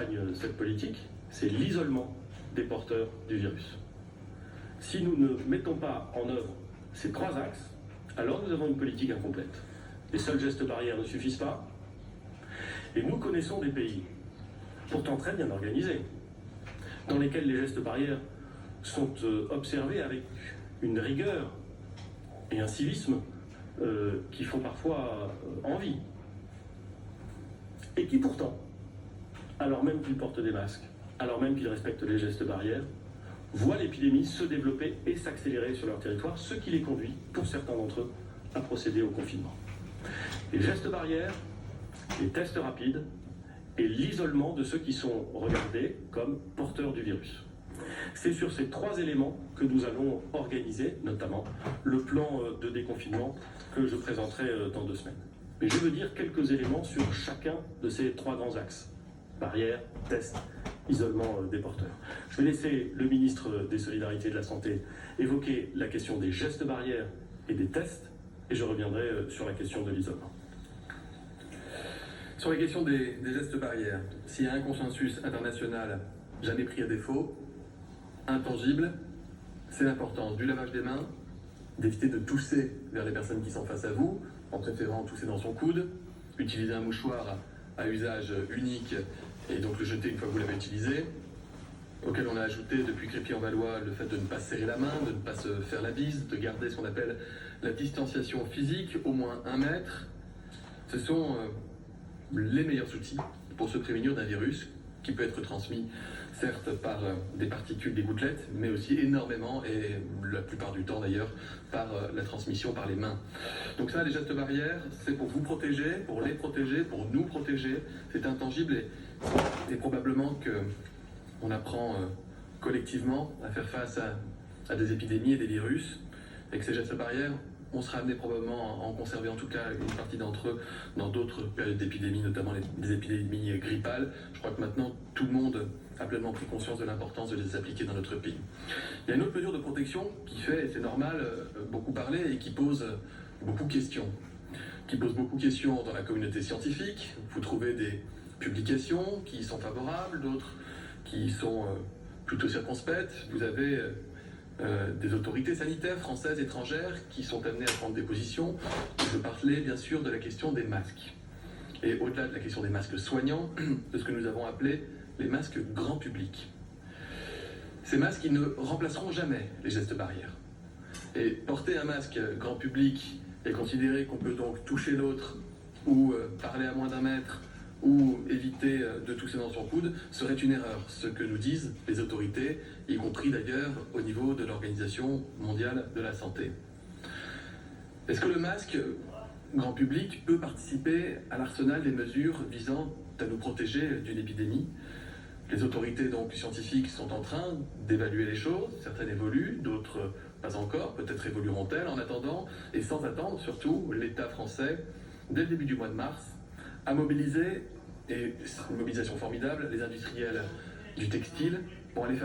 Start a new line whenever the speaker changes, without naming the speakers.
accompagne cette politique, c'est l'isolement des porteurs du virus. Si nous ne mettons pas en œuvre ces 3 axes, alors nous avons une politique incomplète. Les seuls gestes barrières ne suffisent pas. Et nous connaissons des pays, pourtant très bien organisés, dans lesquels les gestes barrières sont observés avec une rigueur et un civisme qui font parfois envie. Et qui pourtant, alors même qu'ils portent des masques, alors même qu'ils respectent les gestes barrières, voient l'épidémie se développer et s'accélérer sur leur territoire, ce qui les conduit, pour certains d'entre eux, à procéder au confinement. Les gestes barrières, les tests rapides et l'isolement de ceux qui sont regardés comme porteurs du virus. C'est sur ces 3 éléments que nous allons organiser, notamment, le plan de déconfinement que je présenterai dans 2 semaines. Mais je veux dire quelques éléments sur chacun de ces 3 grands axes. Barrières, tests, isolement des porteurs. Je vais laisser le ministre des Solidarités et de la Santé évoquer la question des gestes barrières et des tests, et je reviendrai sur la question de l'isolement.
Sur la question des gestes barrières, s'il y a un consensus international jamais pris à défaut, intangible, c'est l'importance du lavage des mains, d'éviter de tousser vers les personnes qui sont face à vous, en préférant tousser dans son coude, utiliser un mouchoir à usage unique et donc le jeter une fois que vous l'avez utilisé, auquel on a ajouté depuis Crépy-en-Valois le fait de ne pas serrer la main, de ne pas se faire la bise, de garder ce qu'on appelle la distanciation physique, au moins 1 mètre. Ce sont les meilleurs outils pour se prémunir d'un virus qui peut être transmis certes par des particules, des gouttelettes, mais aussi énormément, et la plupart du temps d'ailleurs, par la transmission par les mains. Donc ça, les gestes barrières, c'est pour vous protéger, pour les protéger, pour nous protéger. C'est intangible et probablement qu'on apprend collectivement à faire face à des épidémies et des virus, et que ces gestes barrières, on sera amené probablement à en conserver en tout cas une partie d'entre eux dans d'autres périodes d'épidémie, notamment les épidémies grippales. Je crois que maintenant tout le monde a pleinement pris conscience de l'importance de les appliquer dans notre pays. Il y a une autre mesure de protection qui fait, et c'est normal, beaucoup parler et qui pose beaucoup de questions. Qui pose beaucoup de questions dans la communauté scientifique. Vous trouvez des publications qui sont favorables, d'autres qui sont plutôt circonspectes. Vous avez des autorités sanitaires françaises, étrangères, qui sont amenées à prendre des positions. Je parlais bien sûr de la question des masques. Et au-delà de la question des masques soignants, de ce que nous avons appelé les masques grand public. Ces masques, ils ne remplaceront jamais les gestes barrières. Et porter un masque grand public et considérer qu'on peut donc toucher l'autre ou parler à moins d'1 mètre ou éviter de tousser dans son coude serait une erreur, ce que nous disent les autorités, y compris d'ailleurs au niveau de l'Organisation mondiale de la santé. Est-ce que le masque grand public peut participer à l'arsenal des mesures visant à nous protéger d'une épidémie? Les autorités donc scientifiques sont en train d'évaluer les choses, certaines évoluent, d'autres pas encore, peut-être évolueront-elles en attendant, et sans attendre surtout, l'État français, dès le début du mois de mars, a mobilisé, et c'est une mobilisation formidable, les industriels du textile pour aller fabriquer